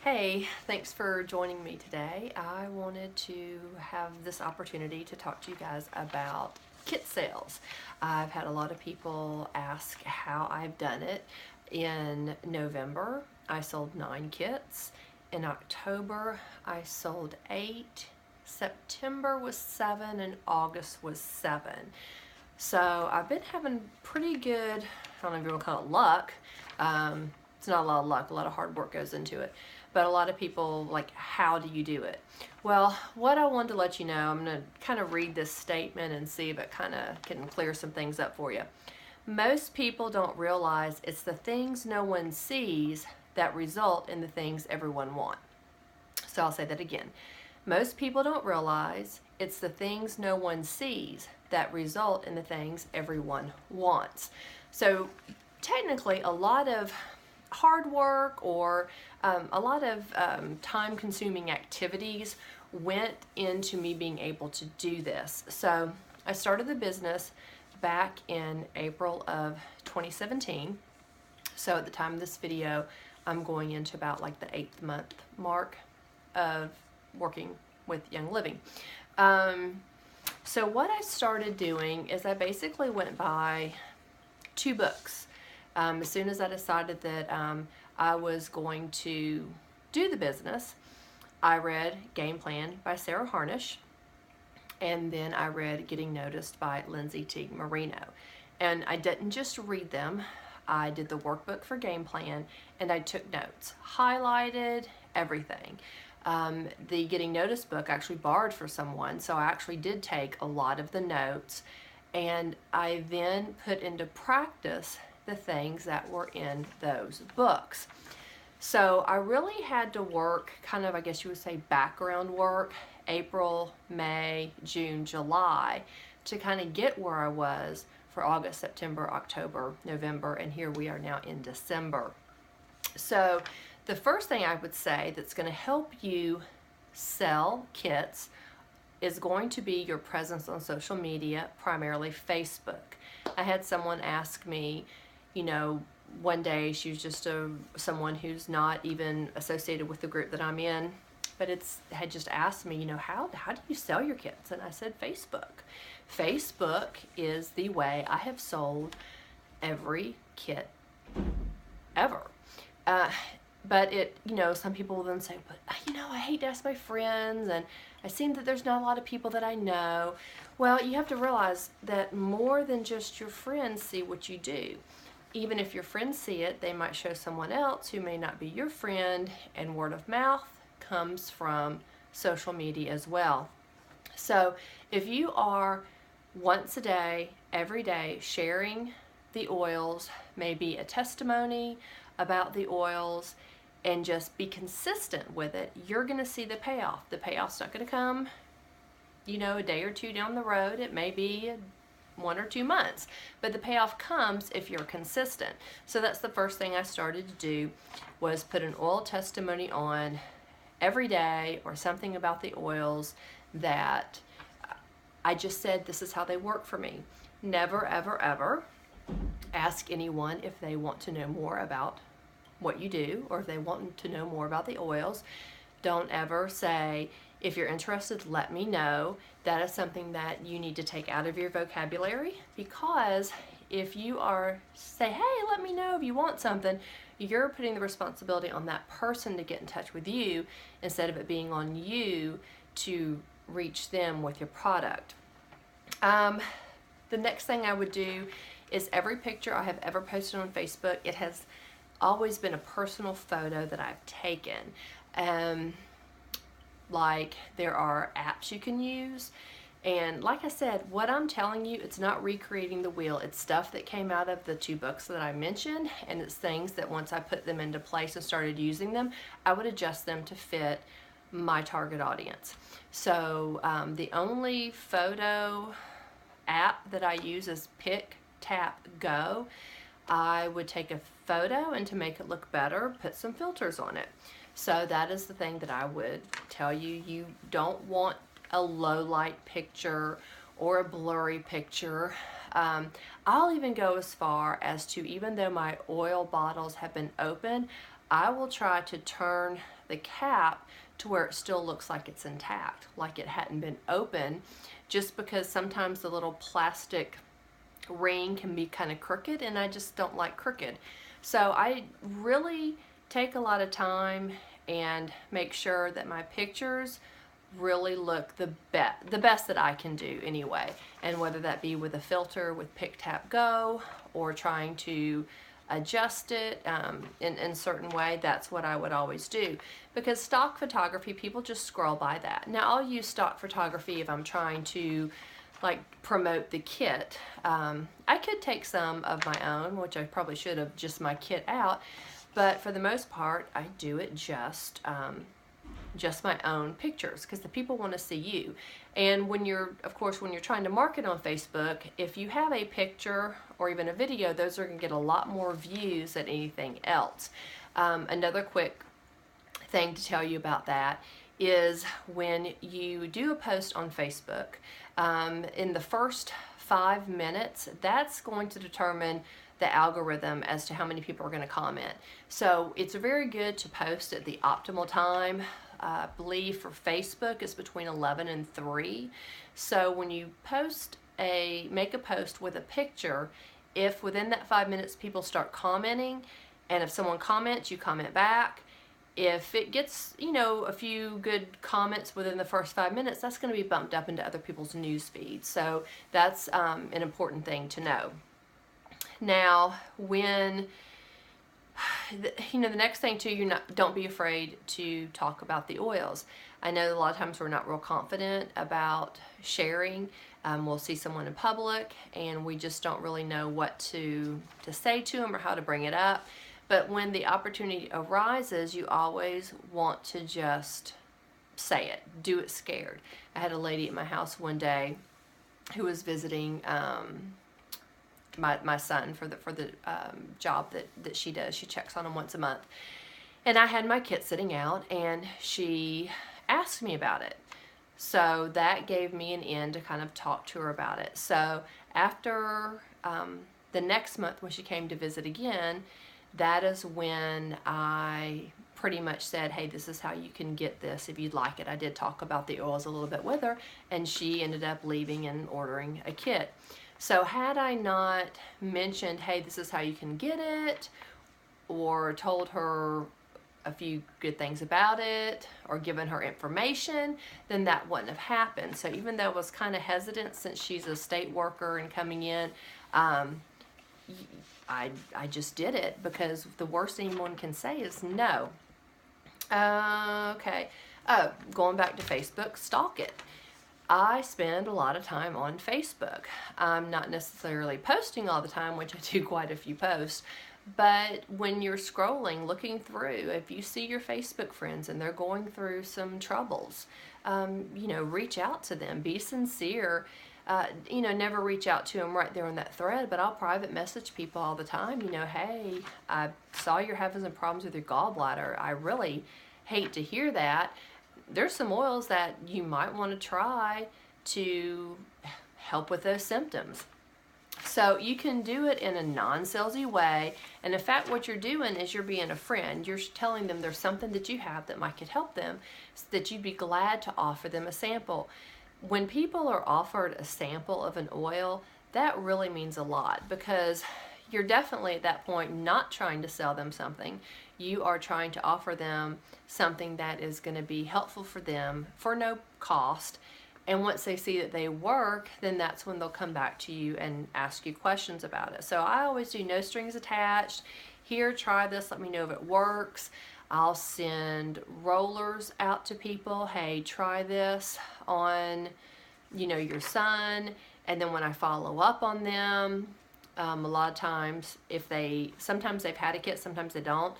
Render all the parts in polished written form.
Hey, thanks for joining me today. I wanted to have this opportunity to talk to you guys about kit sales. I've had a lot of people ask how I've done it. In November, I sold 9 kits. In October, I sold 8. September was 7 and August was 7. So I've been having pretty good, I don't know if you want to call it luck. It's not a lot of luck, a lot of hard work goes into it. But a lot of people like, how do you do it? Well, what I wanted to let you know, I'm going to kind of read this statement and see if it kind of can clear some things up for you. Most people don't realize it's the things no one sees that result in the things everyone wants. So I'll say that again. Most people don't realize it's the things no one sees that result in the things everyone wants. So technically, a lot of hard work or a lot of time-consuming activities went into me being able to do this. So I started the business back in April of 2017. So at the time of this video, I'm going into about like the 8th month mark of working with Young Living. So what I started doing is I basically went by 2 books. As soon as I decided that I was going to do the business, I read Game Plan by Sarah Harnish, and then I read Getting Noticed by Lindsay Teague Marino. And I didn't just read them, I did the workbook for Game Plan, and I took notes, highlighted everything. The Getting Noticed book I actually borrowed for someone, so I actually did take a lot of the notes, and I then put into practice the things that were in those books. So I really had to work kind of, I guess you would say, background work, April, May, June, July, to kind of get where I was for August, September, October, November, and here we are now in December. So the first thing I would say that's going to help you sell kits is going to be your presence on social media, primarily Facebook. I had someone ask me, you know, one day, she was just someone who's not even associated with the group that I'm in, but had just asked me, you know, how do you sell your kits? And I said, Facebook. Facebook is the way I have sold every kit ever. But it, you know, some people will then say, but you know, I hate to ask my friends, and I seem that there's not a lot of people that I know. Well, you have to realize that more than just your friends see what you do. Even if your friends see it, they might show someone else who may not be your friend, and word of mouth comes from social media as well. So if you are once a day, every day, sharing the oils, maybe a testimony about the oils, and just be consistent with it, you're going to see the payoff. The payoff's not going to come, you know, a day or 2 down the road. It may be 1 or 2 months, but the payoff comes if you're consistent. So that's the first thing I started to do, was put an oil testimony on every day, or something about the oils that I just said, this is how they work for me. Never, ever, ever ask anyone if they want to know more about what you do, or if they want to know more about the oils. Don't ever say, if you're interested, let me know. That is something that you need to take out of your vocabulary, because if you say, hey, let me know if you want something, you're putting the responsibility on that person to get in touch with you, instead of it being on you to reach them with your product. The next thing I would do is every picture I have ever posted on Facebook, it has always been a personal photo that I've taken. Like, there are apps you can use, and like I said, what I'm telling you, it's not recreating the wheel. It's stuff that came out of the 2 books that I mentioned, and it's things that once I put them into place and started using them, I would adjust them to fit my target audience. So the only photo app that I use is Pick, Tap, Go. I would take a photo, and to make it look better, put some filters on it. So that is the thing that I would tell you. You don't want a low light picture or a blurry picture. I'll even go as far as to, even though my oil bottles have been open, I will try to turn the cap to where it still looks like it's intact, like it hadn't been open, just because sometimes the little plastic ring can be kind of crooked, and I just don't like crooked. So I really take a lot of time and make sure that my pictures really look the best that I can do anyway. And whether that be with a filter with Pick Tap Go, or trying to adjust it in certain way, that's what I would always do. Because stock photography, people just scroll by that. Now I'll use stock photography if I'm trying to like promote the kit. I could take some of my own, which I probably should have, just my kit out, but for the most part I do it just my own pictures, because the people want to see you. And when you're, of course, when you're trying to market on Facebook, if you have a picture or even a video, those are going to get a lot more views than anything else. Another quick thing to tell you about that is when you do a post on Facebook, in the first 5 minutes, that's going to determine the algorithm as to how many people are going to comment. So it's very good to post at the optimal time. I believe for Facebook it's between 11 and 3. So when you make a post with a picture, if within that 5 minutes people start commenting, and if someone comments, you comment back. If it gets, a few good comments within the first 5 minutes, that's going to be bumped up into other people's news feeds. So that's an important thing to know. Now, when the next thing too, don't be afraid to talk about the oils. I know a lot of times we're not real confident about sharing. We'll see someone in public and we just don't really know what to say to them or how to bring it up. But when the opportunity arises, you always want to just say it. Do it scared. I had a lady at my house one day who was visiting my son for the job that she does. She checks on him once a month. And I had my kit sitting out, and she asked me about it. So that gave me an in to kind of talk to her about it. So after the next month when she came to visit again, that is when I pretty much said, hey, this is how you can get this if you'd like it. I did talk about the oils a little bit with her, and she ended up leaving and ordering a kit. So had I not mentioned, hey, this is how you can get it, or told her a few good things about it, or given her information, then that wouldn't have happened. So even though I was kind of hesitant, since she's a state worker and coming in, I just did it, because the worst anyone can say is no. Okay. Oh, going back to Facebook, stalk it. I spend a lot of time on Facebook. I'm not necessarily posting all the time, which I do quite a few posts, but when you're scrolling, looking through, if you see your Facebook friends and they're going through some troubles, reach out to them, be sincere. Never reach out to them right there on that thread, but I'll private message people all the time, hey, I saw you're having some problems with your gallbladder. I really hate to hear that. There's some oils that you might want to try to help with those symptoms. So you can do it in a non-salesy way, and in fact what you're doing is you're being a friend. You're telling them there's something that you have that might could help them, so that you'd be glad to offer them a sample. When people are offered a sample of an oil, that really means a lot, because you're definitely at that point not trying to sell them something. You are trying to offer them something that is going to be helpful for them for no cost. And once they see that they work, then that's when they'll come back to you and ask you questions about it. So I always do no strings attached. Here, try this, let me know if it works. I'll send rollers out to people. Hey, try this on, your son. And then when I follow up on them, a lot of times, sometimes they've had a kit, sometimes they don't.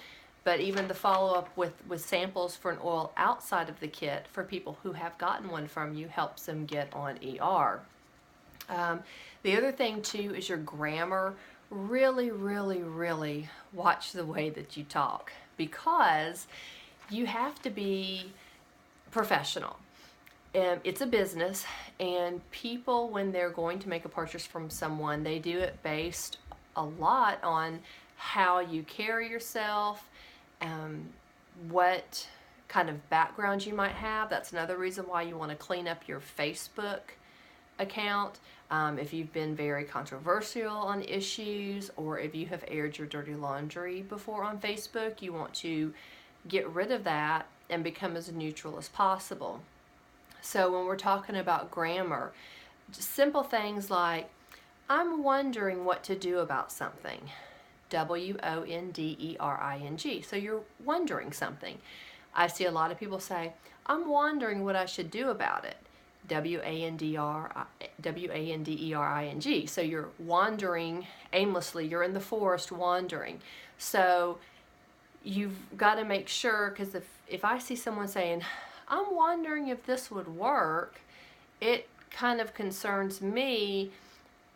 But even the follow-up with samples for an oil outside of the kit for people who have gotten one from you helps them get on ER. The other thing too is your grammar. Really, really, really watch the way that you talk, because you have to be professional. It's a business, and people, when they're going to make a purchase from someone, they do it based a lot on how you carry yourself, what kind of background you might have. That's another reason why you want to clean up your Facebook account. If you've been very controversial on issues, or if you have aired your dirty laundry before on Facebook, you want to get rid of that and become as neutral as possible. So when we're talking about grammar, just simple things like, I'm wondering what to do about something. wondering. So you're wondering something. I see a lot of people say, I'm wondering what I should do about it. wandering. So you're wandering aimlessly. You're in the forest wandering. So you've got to make sure, because if I see someone saying, I'm wondering if this would work, it kind of concerns me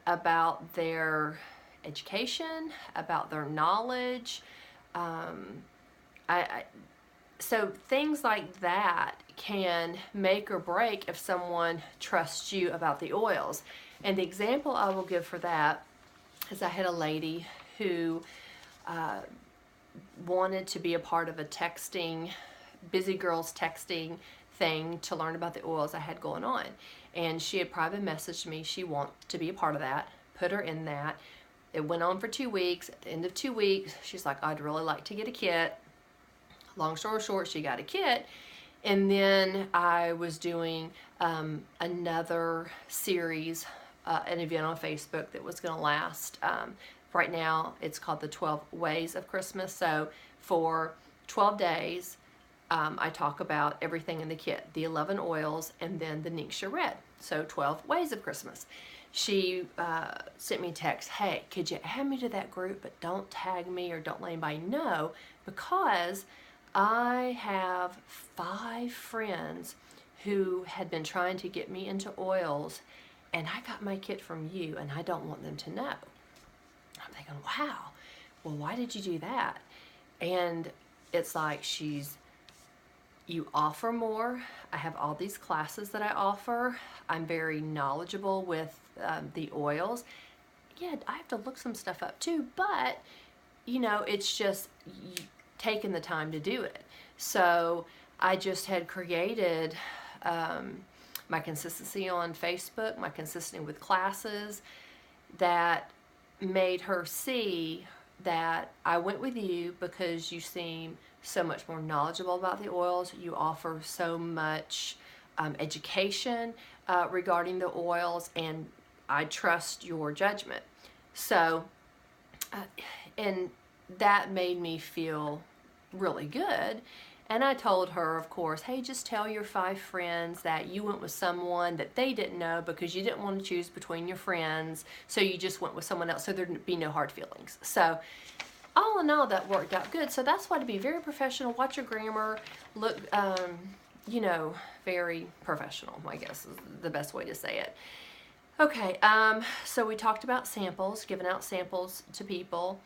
about their education, about their knowledge. So things like that can make or break if someone trusts you about the oils. And the example I will give for that is I had a lady who wanted to be a part of a busy girls texting thing to learn about the oils I had going on. And she had private messaged me. She wanted to be a part of that, put her in that. It went on for 2 weeks. At the end of 2 weeks, she's like, I'd really like to get a kit. Long story short, she got a kit. And then I was doing another series, an event on Facebook that was going to last. Right now, it's called the 12 Ways of Christmas. So for 12 days, I talk about everything in the kit, the 11 oils, and then the Ningxia Red. So 12 Ways of Christmas. She sent me a text, hey, could you add me to that group, but don't tag me or don't let anybody know, because I have 5 friends who had been trying to get me into oils, and I got my kit from you, and I don't want them to know. I'm thinking, wow, well, why did you do that? And it's like, you offer more. I have all these classes that I offer. I'm very knowledgeable with the oils. Yeah, I have to look some stuff up too, but it's just taking the time to do it. So I just had created my consistency on Facebook, my consistency with classes, that made her see that I went with you because you seem so much more knowledgeable about the oils. You offer so much education regarding the oils, and I trust your judgment. So, and that made me feel really good. And I told her, of course, hey, just tell your 5 friends that you went with someone that they didn't know because you didn't want to choose between your friends, so you just went with someone else so there'd be no hard feelings. So all in all, that worked out good. So that's why, to be very professional, watch your grammar, look, very professional, I guess is the best way to say it. Okay, so we talked about samples, giving out samples to people.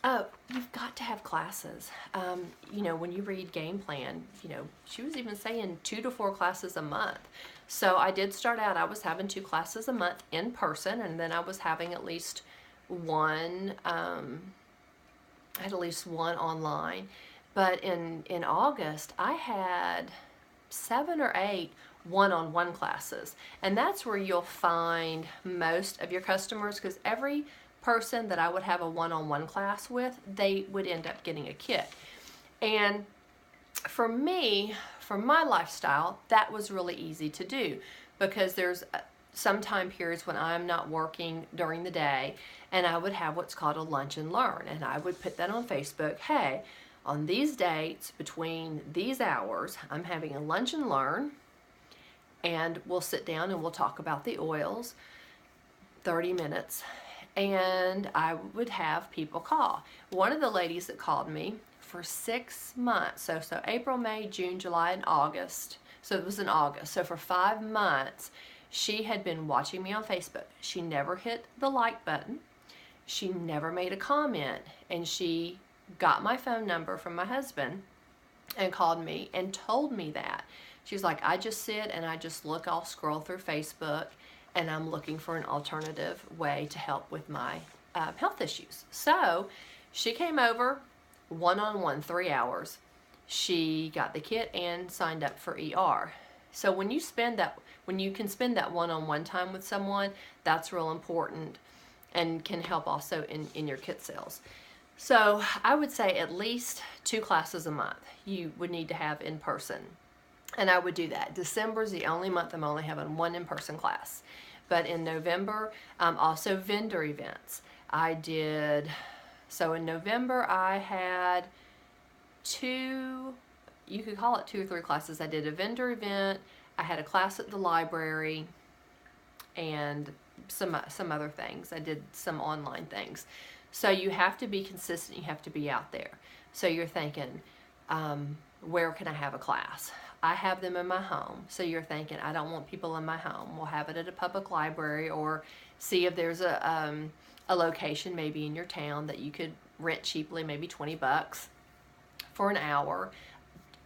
Oh, you've got to have classes. When you read game plan, she was even saying 2 to 4 classes a month. So I did start out, I was having 2 classes a month in person, and then I was having at least one, I had at least one online. But in August, I had 7 or 8 one-on-one classes. And that's where you'll find most of your customers, because every person that I would have a one-on-one class with, they would end up getting a kit. And for me, for my lifestyle, that was really easy to do, because there's some time periods when I'm not working during the day, and I would have what's called a lunch and learn, and I would put that on Facebook. Hey, on these dates, between these hours, I'm having a lunch and learn, and we'll sit down and we'll talk about the oils, 30 minutes. And I would have people call. One of the ladies that called me for 6 months, so April, May, June, July, and August, so it was in August, so for 5 months, she had been watching me on Facebook. She never hit the like button. She never made a comment, and she got my phone number from my husband and called me and told me that. She's like, I just sit and I just look, I'll scroll through Facebook, and I'm looking for an alternative way to help with my health issues. So she came over, one-on-one 3 hours. She got the kit and signed up for ER. So when you can spend that one-on-one time with someone, that's real important and can help also in your kit sales. So I would say at least 2 classes a month you would need to have in person. And I would do that. December is the only month I'm only having 1 in-person class. But in November, also vendor events. So in November I had 2, you could call it 2 or 3 classes. I did a vendor event, I had a class at the library, and some other things. I did some online things. So you have to be consistent, you have to be out there. So you're thinking, where can I have a class? I have them in my home. So you're thinking, I don't want people in my home. We'll have it at a public library, or see if there's a location maybe in your town that you could rent cheaply, maybe $20 for an hour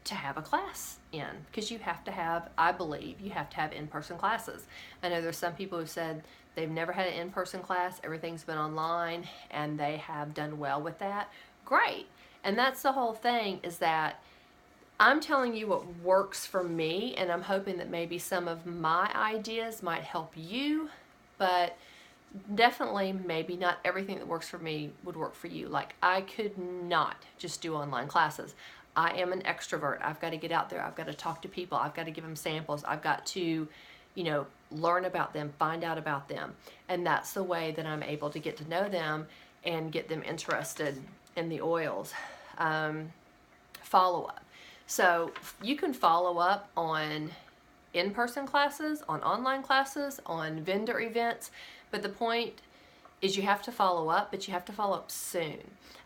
to have a class in, because you have to have, I believe, you have to have in-person classes. I know there's some people who said they've never had an in-person class, everything's been online, and they have done well with that. Great. And that's the whole thing, is that I'm telling you what works for me, and I'm hoping that maybe some of my ideas might help you, but definitely maybe not everything that works for me would work for you. Like, I could not just do online classes. I am an extrovert. I've got to get out there. I've got to talk to people. I've got to give them samples. I've got to, learn about them, find out about them. And that's the way that I'm able to get to know them and get them interested in the oils. Follow up. So you can follow up on in-person classes, on online classes, on vendor events, but the point is you have to follow up, but you have to follow up soon.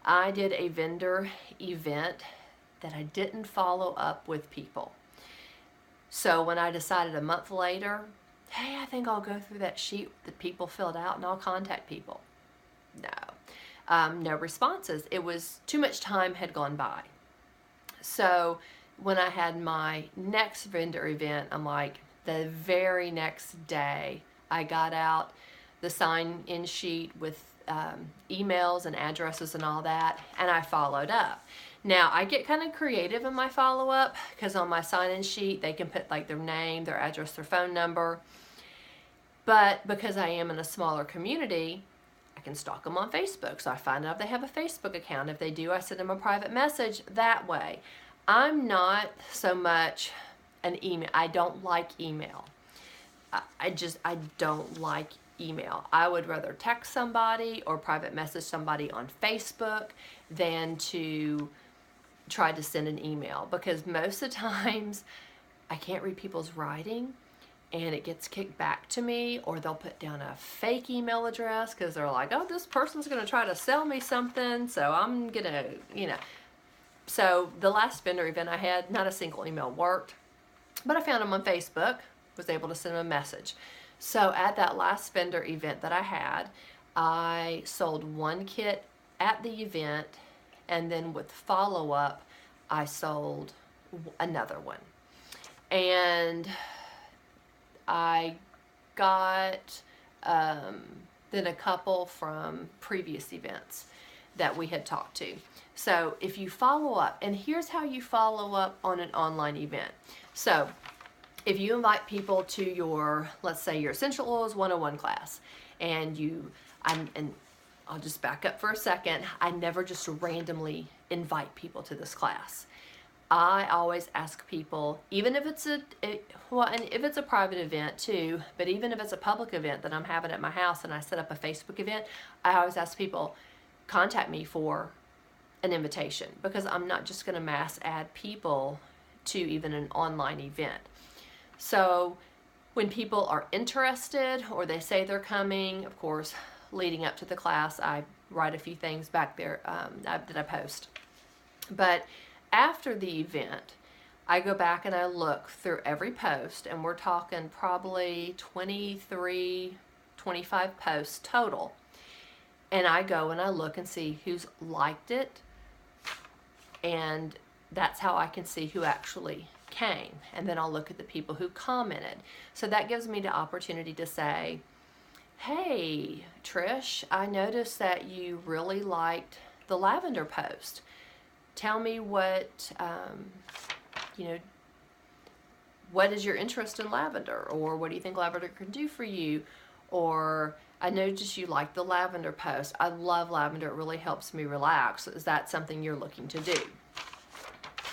I did a vendor event that I didn't follow up with people. So when I decided a month later, hey, I think I'll go through that sheet that people filled out and I'll contact people. No responses. It was too much time had gone by. So when I had my next vendor event, I'm like, the very next day, I got out the sign-in sheet with emails and addresses and all that, and I followed up. Now, I get kind of creative in my follow-up, because on my sign-in sheet, they can put like their name, their address, their phone number. But because I am in a smaller community, I can stalk them on Facebook. So I find out if they have a Facebook account. If they do, I send them a private message that way. I'm not so much an email. I don't like email. I don't like email. I would rather text somebody or private message somebody on Facebook than to try to send an email, because most of the times I can't read people's writing and it gets kicked back to me, or they'll put down a fake email address because they're like, oh, this person's going to try to sell me something, so I'm going to, So the last vendor event I had, not a single email worked, but I found them on Facebook, was able to send them a message. So at that last vendor event that I had, I sold 1 kit at the event, and then with follow-up, I sold another one. And I got then a couple from previous events that we had talked to. So if you follow up, and here's how you follow up on an online event. So if you invite people to your, let's say your Essential Oils 101 class, and I'll just back up for a second. I never just randomly invite people to this class. I always ask people, even if it's and if it's a private event too, but even if it's a public event that I'm having at my house and I set up a Facebook event, I always ask people, contact me for an invitation, because I'm not just going to mass add people to even an online event. So when people are interested or they say they're coming, of course, leading up to the class, I write a few things back there that I post. But after the event, I go back and I look through every post, and we're talking probably 23, 25 posts total. And I go and I look and see who's liked it, and that's how I can see who actually came. And then I'll look at the people who commented. So that gives me the opportunity to say, hey, Trish, I noticed that you really liked the lavender post. tell me what, you know, what is your interest in lavender, or what do you think lavender can do for you? Or I noticed you like the lavender post. I love lavender. It really helps me relax. Is that something you're looking to do?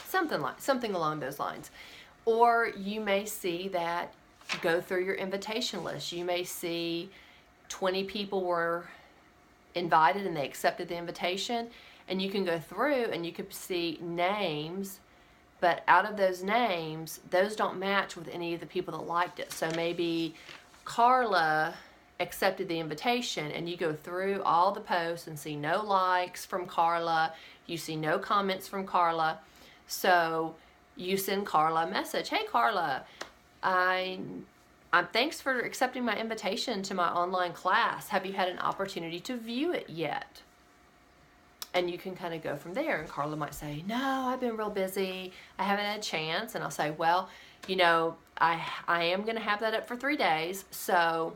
Something along those lines. Or you may see that, go through your invitation list. You may see 20 people were invited and they accepted the invitation, and you can go through and you could see names, but out of those names, those don't match with any of the people that liked it. So maybe Carla accepted the invitation, and you go through all the posts and see no likes from Carla, you see no comments from Carla. So you send Carla a message. Hey Carla, I'm thanks for accepting my invitation to my online class. Have you had an opportunity to view it yet? And you can kind of go from there. And Carla might say, no, I've been real busy. I haven't had a chance. And I'll say, well, you know, I am going to have that up for 3 days. So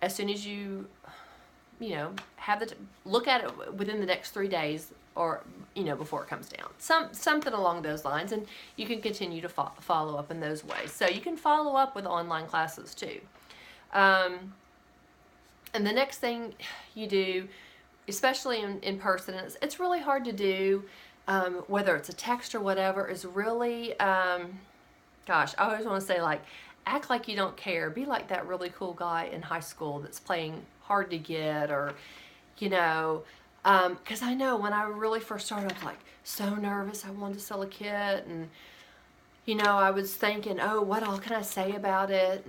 as soon as you know, look at it within the next 3 days, or, you know, before it comes down. Something along those lines. And you can continue to follow up in those ways. So you can follow up with online classes too. And the next thing you do, especially in person, it's really hard to do, whether it's a text or whatever, is really, gosh, I always want to say, like, act like you don't care. Be like that really cool guy in high school that's playing hard to get, or, you know, because I know when I really first started, I was like so nervous. I wanted to sell a kit, and, you know, I was thinking, oh, what all can I say about it?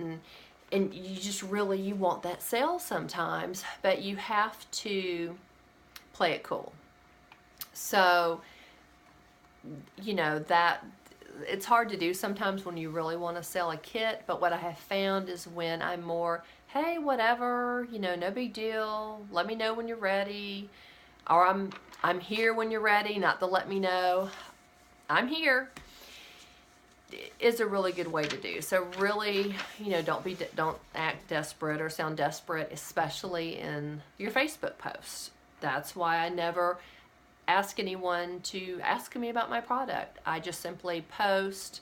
And you just really, you want that sale sometimes, but you have to play it cool. So, you know, that it's hard to do sometimes when you really want to sell a kit, but what I have found is when I'm more, hey, whatever, you know, no big deal, let me know when you're ready, or I'm here when you're ready, not the let me know, I'm here, is a really good way to do. So really, you know, don't act desperate or sound desperate, especially in your Facebook posts. That's why I never ask anyone to ask me about my product. I just simply post,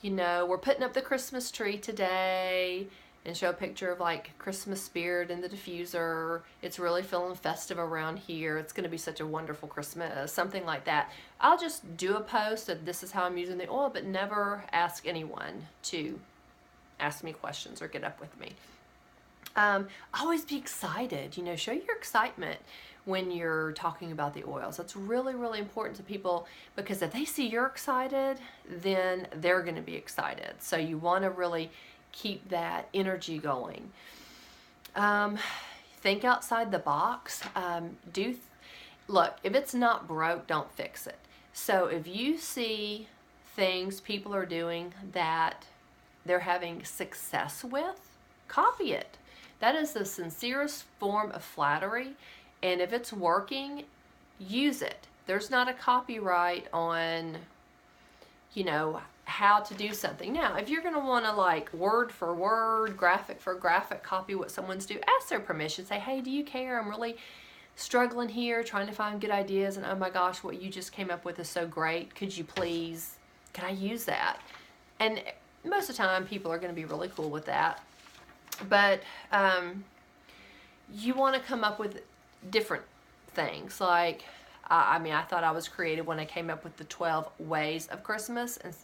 you know, we're putting up the Christmas tree today, and show a picture of like Christmas spirit in the diffuser. It's really feeling festive around here. It's going to be such a wonderful Christmas, something like that. I'll just do a post that this is how I'm using the oil, but never ask anyone to ask me questions or get up with me. Always be excited, you know, show your excitement when you're talking about the oils. That's really, really important to people, because if they see you're excited, then they're going to be excited. So you want to really keep that energy going. Think outside the box. Look, if it's not broke, don't fix it. So if you see things people are doing that they're having success with, copy it. That is the sincerest form of flattery, and if it's working, use it. There's not a copyright on, you know, how to do something. Now, if you're going to want to, like, word for word, graphic for graphic, copy what someone's do, ask their permission. Say, hey, do you care? I'm really struggling here, trying to find good ideas, and oh my gosh, what you just came up with is so great. Could you please, can I use that? And most of the time, people are going to be really cool with that. But you want to come up with different things. Like, I mean, I thought I was creative when I came up with the 12 ways of Christmas. And,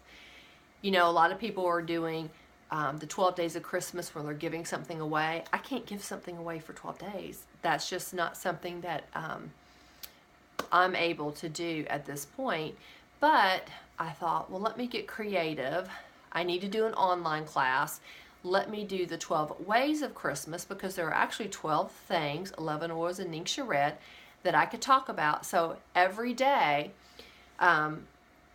you know, a lot of people are doing the 12 days of Christmas where they're giving something away. I can't give something away for 12 days. That's just not something that I'm able to do at this point. But I thought, well, let me get creative. I need to do an online class. Let me do the 12 ways of Christmas, because there are actually 12 things, 11 oils and Ningxia Red, that I could talk about. So every day,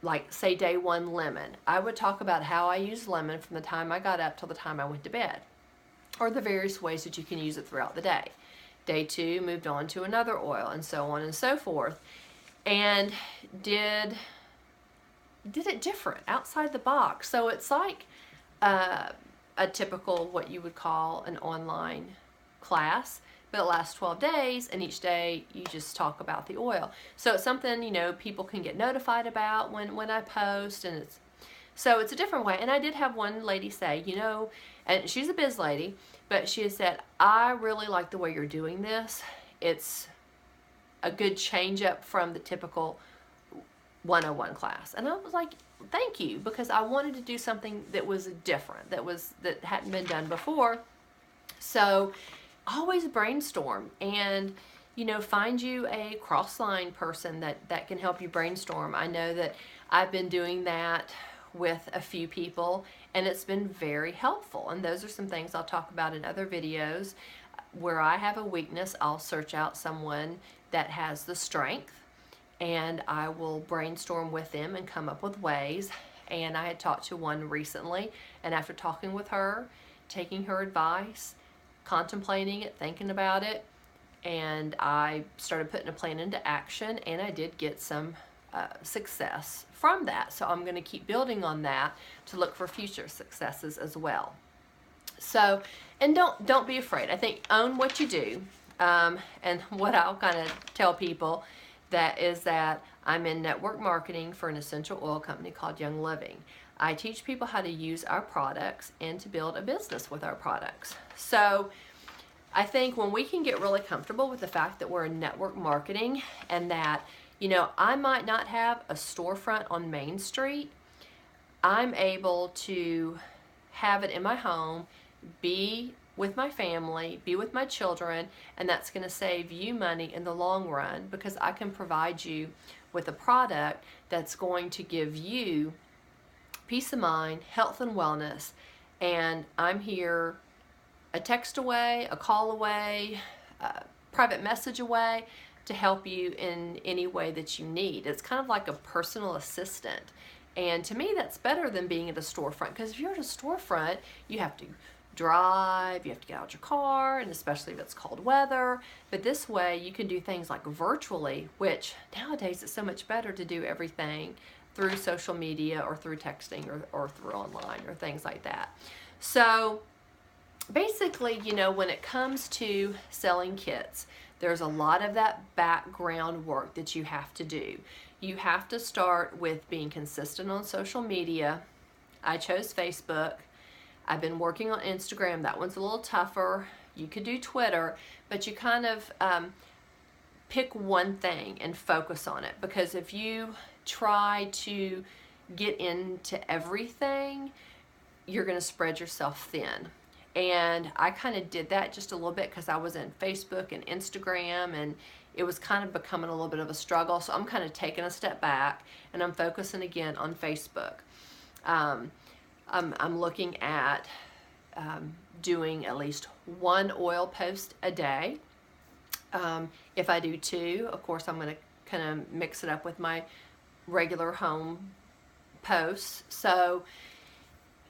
like say day 1, lemon, I would talk about how I use lemon from the time I got up till the time I went to bed, or the various ways that you can use it throughout the day. Day 2, moved on to another oil, and so on and so forth, and did it different, outside the box. So it's like a typical, what you would call an online class, but it lasts 12 days, and each day you just talk about the oil. So it's something, you know, people can get notified about when I post, and it's a different way. And I did have one lady say, you know, and she's a biz lady, but she said, I really like the way you're doing this. It's a good change up from the typical 101 class. And I was like, thank you, because I wanted to do something that was different, that hadn't been done before. So always brainstorm, and you know, find you a cross-line person that can help you brainstorm. I know that I've been doing that with a few people, and it's been very helpful. And those are some things I'll talk about in other videos. Where I have a weakness, I'll search out someone that has the strength, and I will brainstorm with them and come up with ways. And I had talked to one recently, and after talking with her, taking her advice, contemplating it, thinking about it, and I started putting a plan into action, and I did get some success from that. So I'm going to keep building on that to look for future successes as well. So, and don't be afraid. I think own what you do. And what I'll kind of tell people that I'm in network marketing for an essential oil company called Young Living. I teach people how to use our products and to build a business with our products. So I think when we can get really comfortable with the fact that we're in network marketing, and that, you know, I might not have a storefront on Main Street, I'm able to have it in my home, be with my family, be with my children, and that's going to save you money in the long run, because I can provide you with a product that's going to give you peace of mind, health and wellness, and I'm here a text away, a call away, a private message away to help you in any way that you need. It's kind of like a personal assistant. And to me, that's better than being at a storefront, because if you're at a storefront, you have to drive, you have to get out your car, and especially if it's cold weather. But this way, you can do things like virtually, which nowadays it's so much better to do everything through social media or through texting or through online or things like that. So basically, you know, when it comes to selling kits, there's a lot of that background work that you have to do. You have to start with being consistent on social media. I chose Facebook. I've been working on Instagram. That one's a little tougher. You could do Twitter, but you kind of pick one thing and focus on it, because if you try to get into everything, you're going to spread yourself thin. And I kind of did that just a little bit because I was in Facebook and Instagram, and it was kind of becoming a little bit of a struggle. So I'm kind of taking a step back, and I'm focusing again on Facebook. I'm looking at doing at least one oil post a day. If I do two, of course, I'm going to kind of mix it up with my regular home posts. So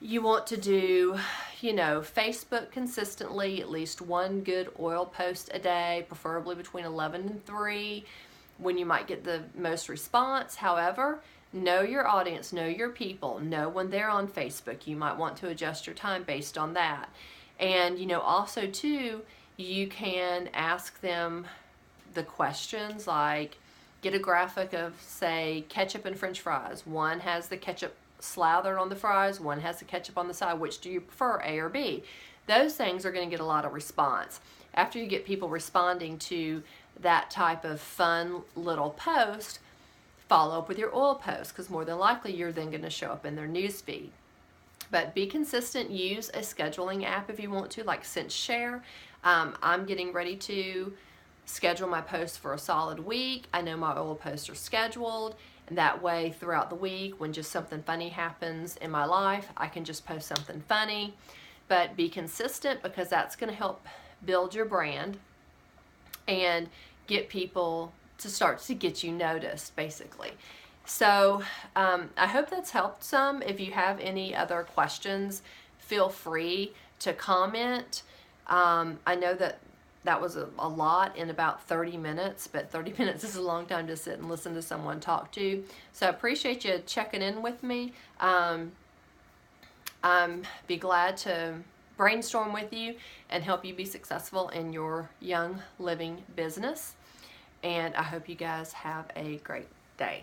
you want to do, you know, Facebook consistently, at least one good oil post a day, preferably between 11 and 3, when you might get the most response. However, know your audience, know your people, know when they're on Facebook. You might want to adjust your time based on that. And, you know, also too, you can ask them the questions like, get a graphic of, say, ketchup and French fries. One has the ketchup slathered on the fries, one has the ketchup on the side. Which do you prefer, A or B? Those things are going to get a lot of response. After you get people responding to that type of fun little post, follow up with your oil post, because more than likely you're then going to show up in their newsfeed. But be consistent. Use a scheduling app if you want to, like SenseShare. I'm getting ready to schedule my posts for a solid week. I know my oil posts are scheduled, and that way throughout the week, when just something funny happens in my life, I can just post something funny. But be consistent, because that's going to help build your brand and get people to start to get you noticed, basically. So I hope that's helped some. If you have any other questions, feel free to comment. I know that was a lot in about 30 minutes, but 30 minutes is a long time to sit and listen to someone talk to. So I appreciate you checking in with me. Be glad to brainstorm with you and help you be successful in your young living business. And I hope you guys have a great day.